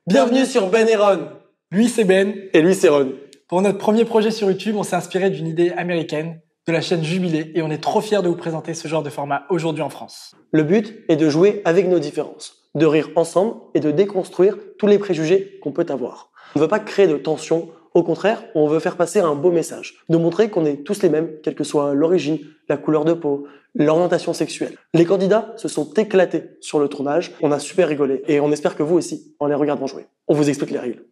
Bienvenue sur Ben et Ron. Lui c'est Ben. Et lui c'est Ron. Pour notre premier projet sur YouTube, on s'est inspiré d'une idée américaine, de la chaîne Jubilé, et on est trop fiers de vous présenter ce genre de format aujourd'hui en France. Le but est de jouer avec nos différences, de rire ensemble et de déconstruire tous les préjugés qu'on peut avoir. On ne veut pas créer de tension, au contraire, on veut faire passer un beau message, de montrer qu'on est tous les mêmes, quelle que soit l'origine, la couleur de peau, l'orientation sexuelle. Les candidats se sont éclatés sur le tournage, on a super rigolé et on espère que vous aussi, en les regardant jouer. On vous explique les règles.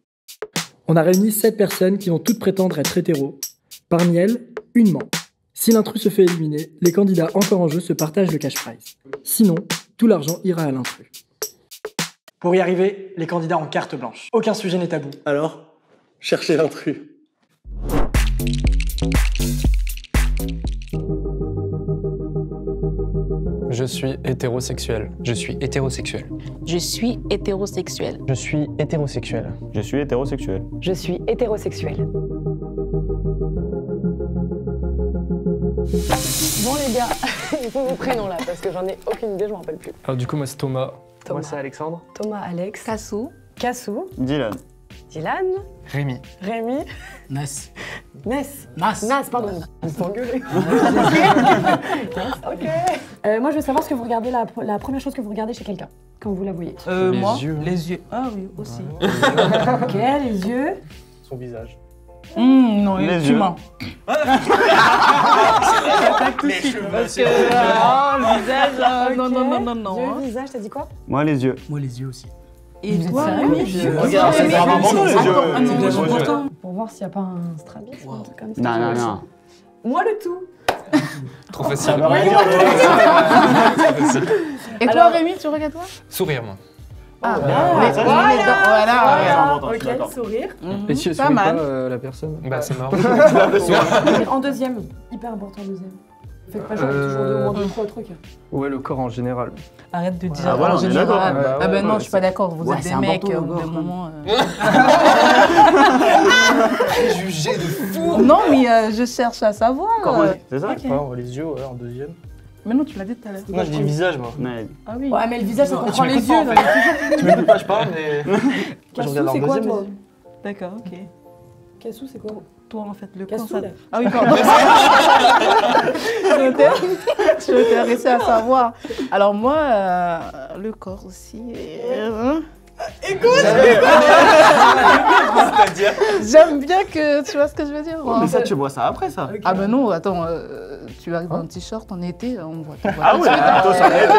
On a réuni 7 personnes qui vont toutes prétendre être hétéros. Parmi elles, une ment. Si l'intrus se fait éliminer, les candidats encore en jeu se partagent le cash prize. Sinon, tout l'argent ira à l'intrus. Pour y arriver, les candidats ont carte blanche. Aucun sujet n'est tabou. Alors, cherchez l'intrus. Je suis hétérosexuel. Je suis hétérosexuel. Je suis hétérosexuel. Je suis hétérosexuel. Je suis hétérosexuel. Je suis hétérosexuel. Bon les gars, il faut vos prénoms là, parce que j'en ai aucune idée, je m'en rappelle plus. Alors du coup, moi c'est Thomas. Moi c'est Alexandre. Thomas, Alex. Kassou. Kassou. Dylan. Dylan. Rémi. Rémi. Nas. Ness. Nas. Pardon. Vous s'engueulez. Ok. Moi je veux savoir ce que vous regardez, la première chose que vous regardez chez quelqu'un, quand vous la voyez. Moi, yeux. les yeux. Ah oui, aussi. Ok, les yeux. Son visage. Non, Les tu yeux. mens. Les cheveux, Parce que, le visage, Ok. non. Yeux, hein. visage, t'as dit quoi? Moi, les yeux. Moi, les yeux aussi. Et toi, sérieux? Rémi? Les yeux. Regarde, c'est vraiment bon, les yeux. Ah non, C'est moi, des je yeux. pourtant. Pour voir s'il n'y a pas un strabisme ou un truc comme ça. Non. Moi le tout. Trop facile. Et toi, Rémi, tu regardes quoi? Sourire, moi. Ah, Voilà. Ok, Ok, d'accord. sourire. Et si elle Pas sourit mal. pas la personne. Bah c'est mort. En deuxième, hyper important deuxième. Faites pas genre toujours deux ou moins 2-3 trucs. Ouais, le corps en général. Arrête de dire Ah, voilà, en on est général. d'accord. Ah ben non, Ouais, je suis pas d'accord. Vous Ouais, êtes c'est des mecs important, au bout d'un encore. moment. Préjugé de fou. Non, mais je cherche à savoir. C'est ça? Ok. Les yeux, ouais, en deuxième. Mais non, tu l'as dit tout à l'heure. Non, je dis visage, moi. Mais Ah oui. Ouais, mais le visage, ça comprend les yeux. m'écoutes pas, en non, fait. mais toujours. Tu m'écoutes pas, je parle, mais... Cassou, regarde en c'est quoi deuxième, toi? D'accord, ok. Cassou, c'est quoi? Toi, en fait, le Cassou, corps, ça... là. Ah oui, pardon. Je suis intéressée à savoir. Alors moi, le corps aussi. C'est-à-dire... J'aime bien que... Tu vois ce que je veux dire? mais ça, tu vois ça après, ça. Ah ben non, attends, tu arrives en t-shirt en été, on voit tout. Ah ouais, plutôt ça m'aide.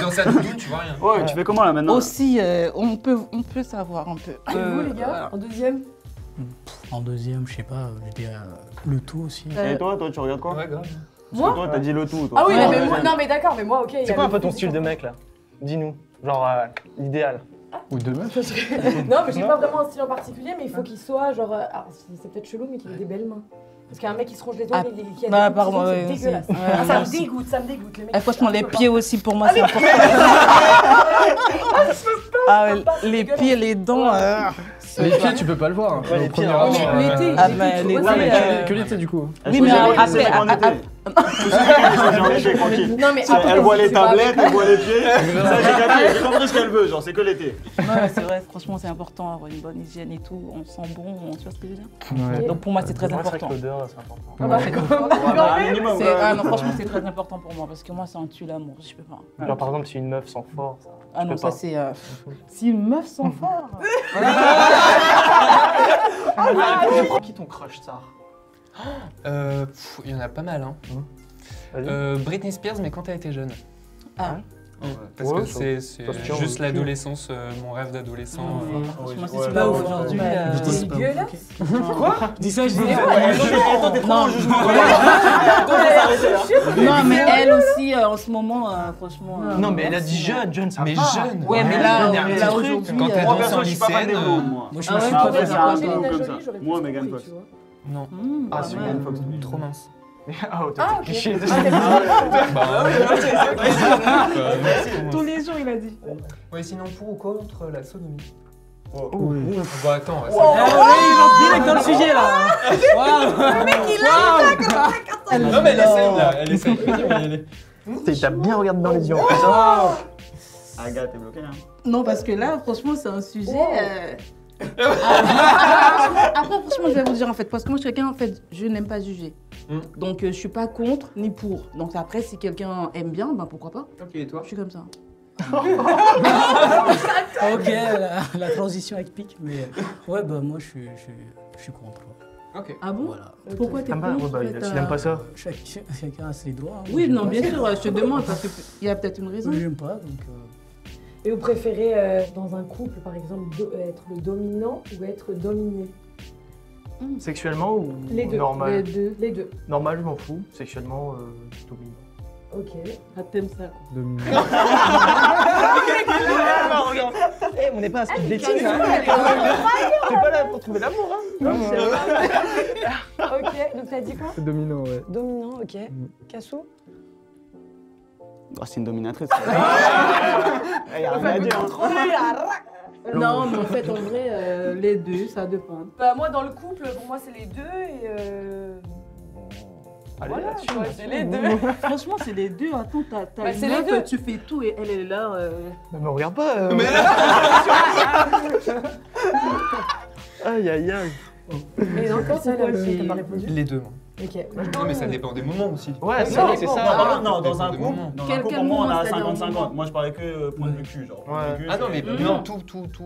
Dans sa doudoune, tu vois rien. Ouais, tu fais comment là maintenant? là Aussi, on peut savoir un peu. Et vous, les gars, en deuxième? En deuxième, je sais pas, je dirais le tout aussi. Et toi, tu regardes quoi? Ouais, grave. Parce que toi, t'as dit le tout, toi. Ah oui, Ouais, mais ouais, moi, non, mais d'accord, mais moi, ok. C'est quoi un peu ton style de mec, là? Dis-nous. Genre, l'idéal. Ou de meuf. Non, mais j'ai pas vraiment un style en particulier, mais il faut qu'il soit genre. Alors, c'est peut-être chelou, mais qu'il ait des belles mains. Parce qu'un mec qui se ronge les doigts, Ah, qui a bah, des pardon, petits ouais, c'est dégueulasse. c'est- Ah, ça ouais, me aussi. dégoûte, ça me dégoûte. Les mecs Eh, franchement, les je peux pas. pieds aussi, pour moi, c'est important. Ah ouais, les pieds, les dents. Les pieds, tu peux pas le voir. Ouais, les Au premier pieds, abord, L'été, Ah, l'été, mais tu l'été, vois, c'est- ouais, Que l'été, du coup. Oui, mais après, en été. En été, tranquille. Non, mais après, Elle voit les c'est pas- tablettes, elle voit les pieds. Ça, j'ai capté, j'ai compris ce qu'elle veut, genre, c'est que l'été. ouais, c'est vrai, franchement, c'est important d'avoir une bonne hygiène et tout. On sent bon, tu vois ce que je veux dire? Ouais. Donc pour moi, c'est très Ouais, c'est vrai que important. l'odeur, c'est important. Ah bah, Un minimum. Ah non, franchement, c'est très important pour moi parce que moi, ça en tue l'amour, je peux pas. Genre, par exemple, si une meuf sent fort, ça... Ah non, peux ça pas. c'est. Si une meuf sent fort. Qui ton crush, ça? Il y en a pas mal, hein. Vas-y. Britney Spears, mais quand elle était jeune. Ah. Parce Ouais, que ça- c'est ça se tient juste au cul. l'adolescence, mon rêve d'adolescent. Franchement, si ouais, c'est pas ouais, aujourd'hui. C'est dégueulasse. Je dis ça, je dis Attends, t'es trop Non. dans le jugement. Non, mais elle aussi, en ce moment, franchement. Non, mais elle a dit jeune, ça Mais va. jeune. Ouais, mais là, il y a un petit truc, aujourd'hui, quand elle Moi, danse perso, en je suis pas fan des lycéenne. blondes, moi. Moi, je Ah suis ouais, pas toi, fan. c'est quoi, Angelina comme Jolie, ça. j'aurais Moi, plus Megan compris, Fox. tu vois. Non. Ah, pas c'est mal. Megan Fox. Trop mince. Ah, oh, Ah, t'as ok. cliché. Tous les jours, il a dit. Ouais, sinon pour ou contre la sodomie? Oui. Bon, attends. Il va direct dans le sujet là. Non, mais elle essaye là, elle essaye. Il t'a bien regardé dans les yeux. Agathe, t'es bloquée, hein. Non, parce que là, franchement, c'est un sujet. Après, franchement, je vais vous dire en fait, parce que moi, je suis quelqu'un, en fait, je n'aime pas juger. Donc, je suis pas contre ni pour. Donc, après, si quelqu'un aime bien, ben pourquoi pas. Ok, et toi? Je suis comme ça. Ok, la transition avec pique, mais ouais, bah moi je suis contre. Ok. Ah bon? Voilà. Pourquoi t'es Ah bah, contre ouais, bah, en fait, il aime pas ça. Chacun a ses droits. hein. Oui, Moi, non, j'aime bien pas sûr, je te demande, parce qu'il y a peut-être une raison. ça. J'aime pas, donc. Et vous préférez, dans un couple, par exemple, être le dominant ou être dominé? Sexuellement ou Les deux. normal? Les deux. Les deux. Normal, je m'en fous. Sexuellement, dominant. Ok. Ah, t'aimes ça, quoi. Eh, on n'est pas à speed dating, hein. T'es pas là pour trouver l'amour, hein. Ok, donc t'as dit quoi? Dominant, ouais. Dominant, ok. Cassou? C'est une dominatrice. Il y a rien à dire. Non, mais en fait, en vrai, les deux, ça dépend. Bah moi dans le couple, pour moi c'est les deux et Allez, voilà, là-dessus, quoi, c'est les deux. Franchement, c'est les deux. Attends, t'as Bah, une c'est les meuf, deux. tu fais tout et elle est là. Non, mais on regarde pas. Aïe, aïe, aïe. Et donc toi c'est quoi le t'as pas répondu? Les deux, moi. Ok. Non, mais ça dépend des moments aussi. Ouais, c'est Non, vrai, c'est non, ça. non, Dans un des couple, moments. dans Quel un couple, pour moment, moi, on a c'est-à-dire 50-50. Moi, je parlais que point de vue cul, genre. Point de vue, Ah non, c'est- mais non, tout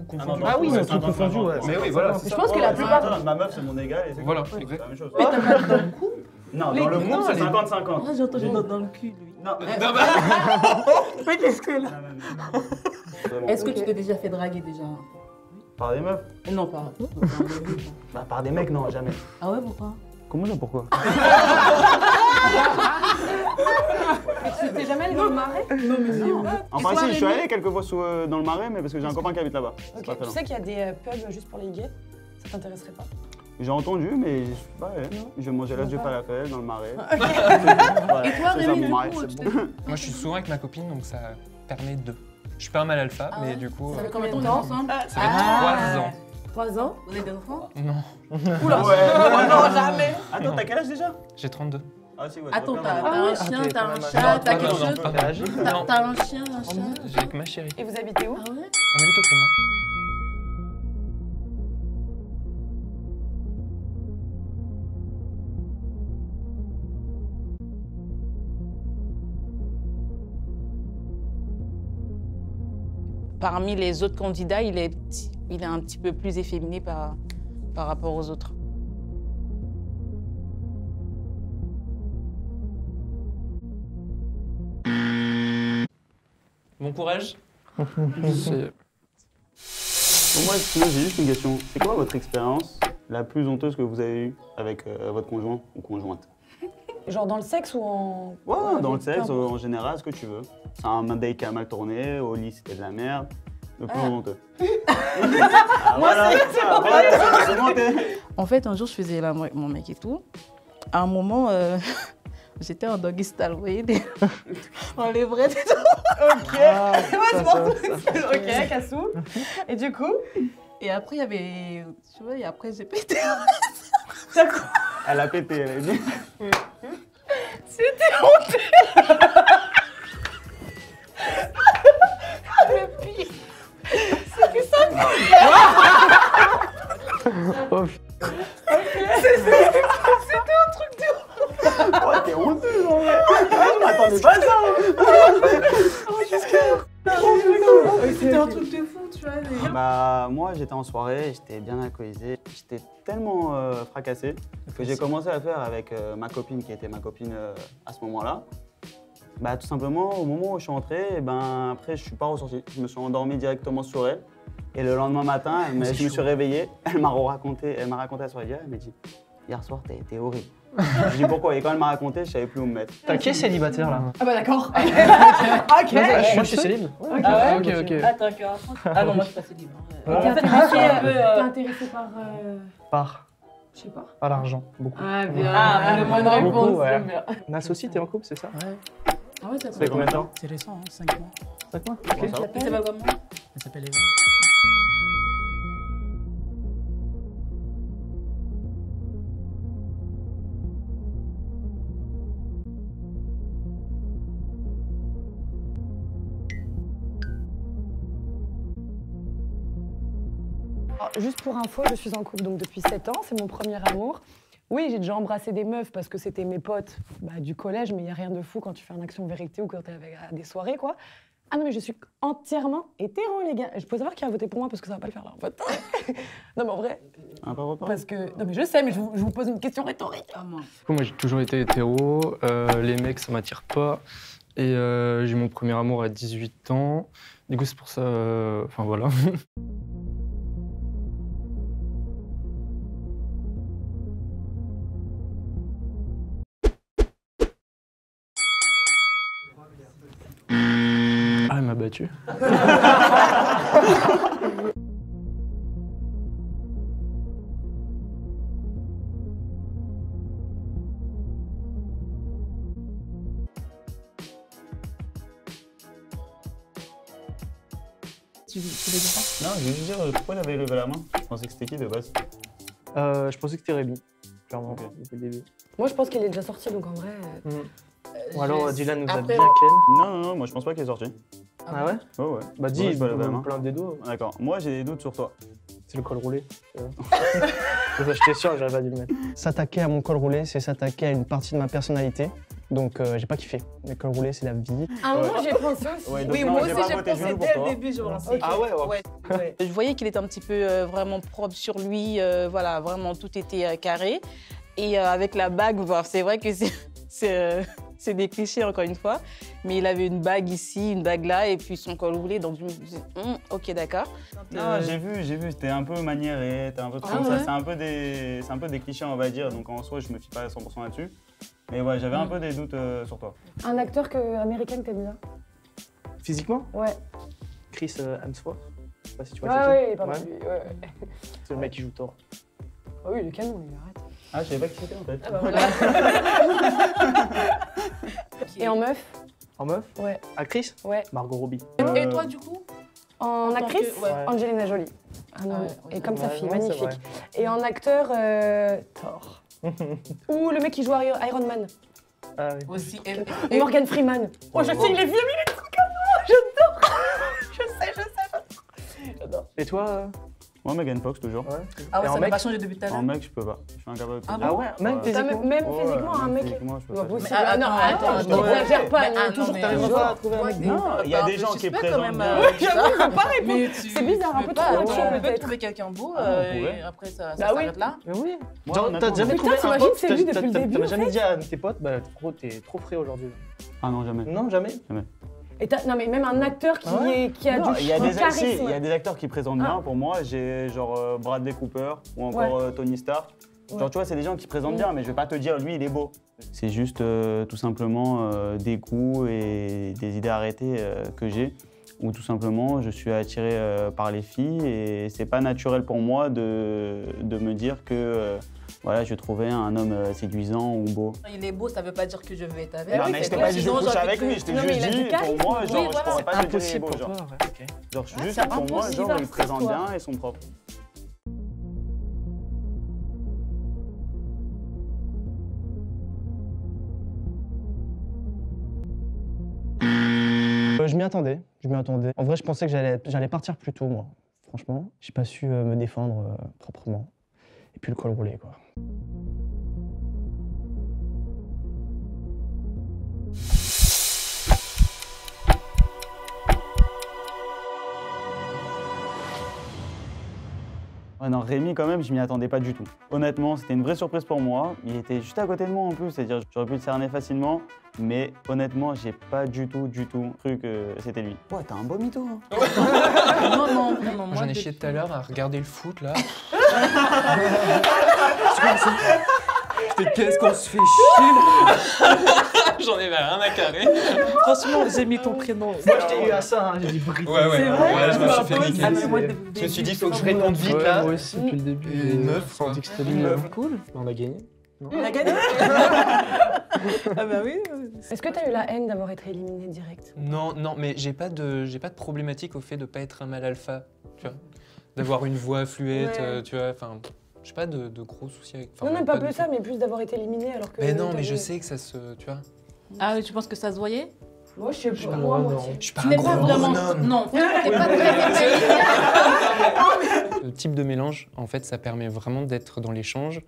confondu. Ah oui, Ouais, tout confondu, ouais. Mais oui, voilà, c'est Je ça. pense que la plupart. Ma meuf, c'est mon égal et c'est Voilà, c'est exact. la même chose. Mais t'as pas dit dans le couple? Non, Les- dans le non, couple, c'est les- 50-50. Ah, j'ai entendu dans le cul, lui. Non, Mais qu'est-ce que là? Vraiment. Est-ce que Ok. tu t'es déjà fait draguer déjà? Par des meufs? Non, pas. Bah, par des mecs, non, jamais. Ah ouais, pourquoi? Comment ça, pourquoi? Tu t'es jamais allé dans le marais? Non, mais non. Enfin, si, je suis allé quelques fois dans le marais, mais parce que j'ai un copain qui habite là-bas. C'est pas Ok. très Tu loin. sais qu'il y a des pubs juste pour les gays? Ça t'intéresserait pas? J'ai entendu, mais je mangeais là du falafel dans le marais. Et toi, C'est ça, Rémi, mon du marais, coup, c'est tu bon. t'es- Moi, je suis souvent avec ma copine, donc ça permet de. Je suis pas un mal alpha, Ah mais ouais du coup. Ça fait combien de temps on est ensemble? Ça fait 3 ans. 3 ans? Vous avez des enfants? Non, Oula! Non, jamais! Attends, t'as quel âge déjà? j'ai 32. Ah, si, ouais. Attends, pas t'as mal. un chien, t'as un chat, t'as non, quelque non, chose? pas T'as âgé? Non, T'as un chien, un chat? j'ai avec ma chérie. Et vous habitez où? Ah ouais? On habite au Crémant. Parmi les autres candidats, il est un petit peu plus efféminé par rapport aux autres. Bon courage. Pour moi, sinon, j'ai juste une question. C'est quoi votre expérience la plus honteuse que vous avez eue avec votre conjoint ou conjointe? Genre dans le sexe ou en. Ouais, dans le sexe, peu importe. en général, ce que tu veux. C'est un date qui a mal tourné, au lit c'était de la merde. Le plus honteux. Ah, voilà, c'est monté. En fait, un jour, je faisais l'amour avec mon mec et tout. À un moment, j'étais en doggy style, vous voyez, en levrette et tout. Ok, Cassou. Et du coup? Et après, il y avait... Tu vois, et après, j'ai pété. Elle a pété, elle a dit. Oh, t'es honteuse en vrai. Je m'attendais pas à ça. C'était un truc de fou, tu vois. Bah, moi, j'étais en soirée, j'étais bien alcoolisé. J'étais tellement fracassé que j'ai commencé à faire avec ma copine, qui était ma copine à ce moment-là. Bah, tout simplement, au moment où je suis entré, et ben, après, je suis pas ressorti. Je me suis endormi directement sur elle. Et le lendemain matin, je me suis réveillé. Elle m'a raconté la soirée d'hier. Elle m'a dit, hier soir, t'as été horrible. Je dis pourquoi? Et quand elle m'a raconté, je savais plus où me mettre. T'as qui est célibataire là? Ah bah d'accord. Ok. Moi je suis célib. Ah Ok, ok. Attends, cœur. Ah non, moi, je suis pas si libre. T'es intéressé par. Par Je sais pas. l'argent, beaucoup. Ah bien. Ah, le bonne réponse. Beaucoup, ouais. j'aime bien. Nas aussi, t'es en couple, c'est ça? Ouais, Ah ouais, ça Ça fait combien de temps? c'est récent, hein, 5 mois. 5 mois? Bon, ça va. Il s'appelle comment? Elle s'appelle Eva. Alors, juste pour info, je suis en couple donc depuis 7 ans, c'est mon premier amour. Oui, j'ai déjà embrassé des meufs parce que c'était mes potes du collège, mais il n'y a rien de fou quand tu fais un action vérité ou quand tu es à des soirées, quoi. Ah non, mais je suis entièrement hétéro, les gars. Je peux savoir qui a voté pour moi parce que ça va pas le faire là, en fait. Non, mais en vrai. Parce que. Non, mais je sais, mais je vous pose une question rhétorique. Moi, j'ai toujours été hétéro. Les mecs, ça m'attire pas. Et j'ai eu mon premier amour à 18 ans. Du coup, c'est pour ça. Enfin, voilà. Ah, elle m'a battu. Tu veux dire ça? Non, je veux juste dire pourquoi il avait levé la main. Je pensais que c'était qui de base? Je pensais que c'était Rémi, clairement, Ok. depuis le début. Moi, je pense qu'il est déjà sorti, donc en vrai. Ou alors Dylan nous a Après- bien ken. Non, moi je pense pas qu'il est sorti. Ah ouais? Ouais, ouais. Bah dis, Ouais, je peux lever la main. plein des dos. D'accord. Moi j'ai des doutes sur toi. C'est le col roulé. J'étais sûr que j'aurais pas dû le mettre. S'attaquer à mon col roulé, c'est s'attaquer à une partie de ma personnalité. Donc j'ai pas kiffé. Le col roulé, c'est la vie. Ah, moi, j'ai pensé aussi. Ouais, donc Oui, non, moi j'ai aussi pas j'ai voté pensé Jules pour dès toi. le début, je pense. Ah ouais, Ouais. Je voyais qu'il était un petit peu vraiment propre sur lui, voilà, vraiment tout était carré. Et avec la bague, bon, c'est vrai que c'est des clichés encore une fois, mais il avait une bague ici, une bague là, et puis son col roulé, donc je me disais, ok, d'accord. Non, j'ai vu, c'était un peu maniéré, t'es un peu comme ça, c'est un peu des clichés on va dire, donc en soi je me fie pas à 100% là-dessus. Mais ouais, j'avais un peu des doutes sur toi. Un acteur américain que t'aimes bien? Physiquement? Ouais. Chris Hemsworth. Je sais pas si tu vois Ah c'est ouais, qui. il est pas mal. Ouais. C'est le mec qui joue Thor. Ah oui, il est canon, il arrête. Ah, je savais pas qui c'était en fait. Ah bah voilà. Et en meuf? En meuf? Ouais. Actrice? Ouais. Margot Robbie. Et toi, du coup? En tant actrice? que- ouais. Angelina Jolie. Ah non, Ah ouais, et ouais, comme sa ouais, fille, non, c'est magnifique. vrai. Et en acteur, Thor. Ou le mec qui joue Iron Man. Ah oui. Aussi. Morgan Freeman. Oh, je sais, il est vieux, mais il est trop canon. J'adore. Je sais. J'adore. Et toi? Moi, Megan Fox toujours. Ouais. Ah ouais, Et en ça n'a mec? pas changé depuis tout à l'heure. En mec, je peux pas. Je suis incapable de te Ah dire. Ah ouais, même Ouais. physiquement? Même Ouais, physiquement, un même mec. physiquement, je peux Pas pas. possible. Mais Ah non, attends, non, n'exagère pas, mais il est toujours mais t'arrives attends, pas à trouver un mec. Non, il y a des gens qui présentent bien. Ouais, j'avoue, il veut pas répondre. Mais C'est bizarre, un peu trop On macho, peut peut-être. trouver quelqu'un beau Ah, on et pourrait. après ça Bah oui. s'arrête là. Mais oui. Moi, Genre, honnêtement, t'as jamais Putain, trouvé un t'imagines, pote, c'est lui depuis le début, t'as en jamais fait. dit à tes potes, bah t'es trop frais aujourd'hui. Ah non, jamais. Non, jamais. Et non, mais même un acteur qui a Non, du il y a des charisme. il y a des acteurs qui présentent bien. Pour moi, j'ai genre Bradley Cooper ou encore Tony Stark. Genre, Ouais. tu vois, c'est des gens qui présentent bien, mais je vais pas te dire, lui, il est beau. C'est juste tout simplement des goûts et des idées arrêtées que j'ai, ou tout simplement, je suis attiré par les filles et c'est pas naturel pour moi de me dire que voilà, je trouvais un homme séduisant ou beau. Il est beau, ça veut pas dire que je veux être avec. Non, mais je t'ai pas dit je couche avec lui, je t'ai Non, mais juste il a du dit, charisme. pour moi, genre, Oui, je voilà. pourrais pas te dire il est Impossible beau, pour genre. toi, ouais, ok. Genre, juste c'est pour moi, impossible, genre, il cette présente histoire. bien et sont propres. Je m'y attendais, En vrai, je pensais que j'allais partir plus tôt, moi. Franchement, j'ai pas su me défendre proprement. Et puis le col roulé, quoi. Ouais, non, Rémi, quand même, je m'y attendais pas du tout. Honnêtement, c'était une vraie surprise pour moi. Il était juste à côté de moi en plus, c'est-à-dire j'aurais pu le cerner facilement. Mais honnêtement, j'ai pas du tout cru que c'était lui. Ouais, t'as un beau mytho. Hein. Non, vraiment. J'en ai chié tout à l'heure à regarder le foot là. Qu'est-ce qu'on se fait chier. J'en ai rien à carrer. Franchement, j'ai mis ton prénom. Moi, je t'ai eu à ça, j'ai dit Brit. Ouais, C'est vrai, ouais, je me suis fait Ah, niquer. mais moi, Je me suis dit, faut que je réponde vite Ouais, là. moi aussi, depuis le début. Et une meuf, Sans quoi. dit que c'était Une lui. meuf. Cool. On a gagné. On a gagné. Ah bah oui. Est-ce que t'as eu la haine d'avoir été éliminé direct? Non, mais j'ai pas de problématique au fait de pas être un mâle alpha, tu vois. D'avoir une voix fluette, Ouais. tu vois, enfin, j'ai pas de gros soucis avec. Non, pas du plus ça, tout. mais plus d'avoir été éliminé alors que. Mais non, mais t'as je eu- sais que ça se, tu vois. Ah oui, tu penses que ça se voyait? Moi, je sais pas. Moi, non. moitié. Je suis pas Tu un n'es gros pas vraiment. bonhomme. Non, t'es pas très épais. Le type de mélange, en fait, ça permet vraiment d'être dans l'échange,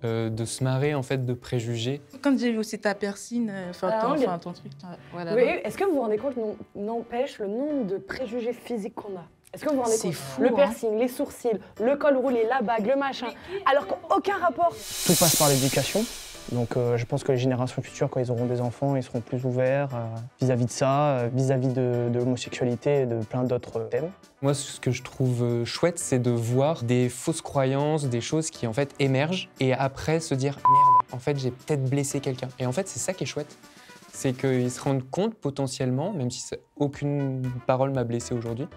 de se marrer en fait de préjugés. Quand j'ai vu aussi ta persine, ton truc, voilà. Oui, est-ce que vous vous rendez compte, n'empêche, le nombre de préjugés physiques qu'on a? Est-ce que vous vous rendez compte? Fou, le piercing, les sourcils, le col roulé, la bague, le machin, alors qu'aucun rapport. Tout passe par l'éducation. Donc je pense que les générations futures, quand ils auront des enfants, ils seront plus ouverts vis-à-vis de ça, vis-à-vis de l'homosexualité et de plein d'autres thèmes. Moi, ce que je trouve chouette, c'est de voir des fausses croyances, des choses qui en fait émergent et après se dire « merde, en fait, j'ai peut-être blessé quelqu'un ». Et en fait, c'est ça qui est chouette. C'est qu'ils se rendent compte potentiellement, même si aucune parole m'a blessé aujourd'hui,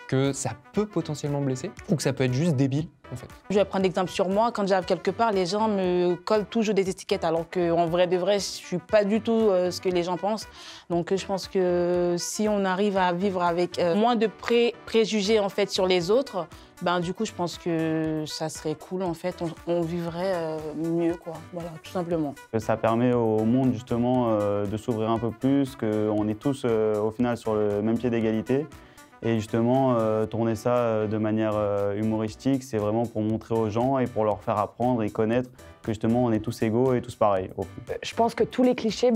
que ça peut potentiellement blesser ou que ça peut être juste débile, en fait. Je vais prendre l'exemple sur moi. Quand j'arrive quelque part, les gens me collent toujours des étiquettes, alors qu'en vrai de vrai, je suis pas du tout ce que les gens pensent. Donc je pense que si on arrive à vivre avec moins de préjugés en fait sur les autres, ben du coup je pense que ça serait cool en fait. On vivrait mieux quoi. Voilà, tout simplement. Ça permet au monde justement de s'ouvrir un peu plus, qu'on est tous au final sur le même pied d'égalité. Et justement, tourner ça de manière humoristique, c'est vraiment pour montrer aux gens et pour leur faire apprendre et connaître que justement on est tous égaux et tous pareils. Je pense que tous les clichés,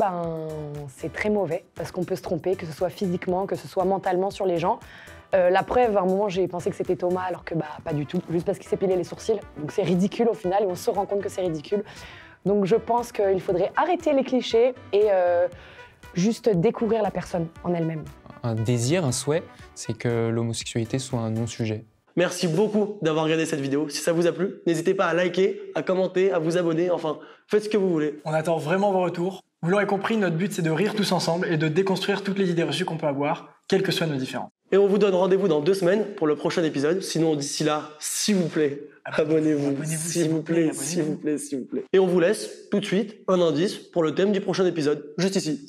c'est très mauvais parce qu'on peut se tromper, que ce soit physiquement, que ce soit mentalement sur les gens. La preuve, à un moment, j'ai pensé que c'était Thomas alors que pas du tout, juste parce qu'il s'est pilé les sourcils. Donc c'est ridicule au final et on se rend compte que c'est ridicule. Donc je pense qu'il faudrait arrêter les clichés et juste découvrir la personne en elle-même. Un désir, un souhait, c'est que l'homosexualité soit un non-sujet. Merci beaucoup d'avoir regardé cette vidéo. Si ça vous a plu, n'hésitez pas à liker, à commenter, à vous abonner, enfin, faites ce que vous voulez. On attend vraiment vos retours. Vous l'aurez compris, notre but c'est de rire tous ensemble et de déconstruire toutes les idées reçues qu'on peut avoir, quelles que soient nos différences. Et on vous donne rendez-vous dans 2 semaines pour le prochain épisode. Sinon, d'ici là, s'il vous plaît, abonnez-vous. S'il vous plaît, s'il vous plaît, s'il vous plaît. Et on vous laisse tout de suite un indice pour le thème du prochain épisode, juste ici.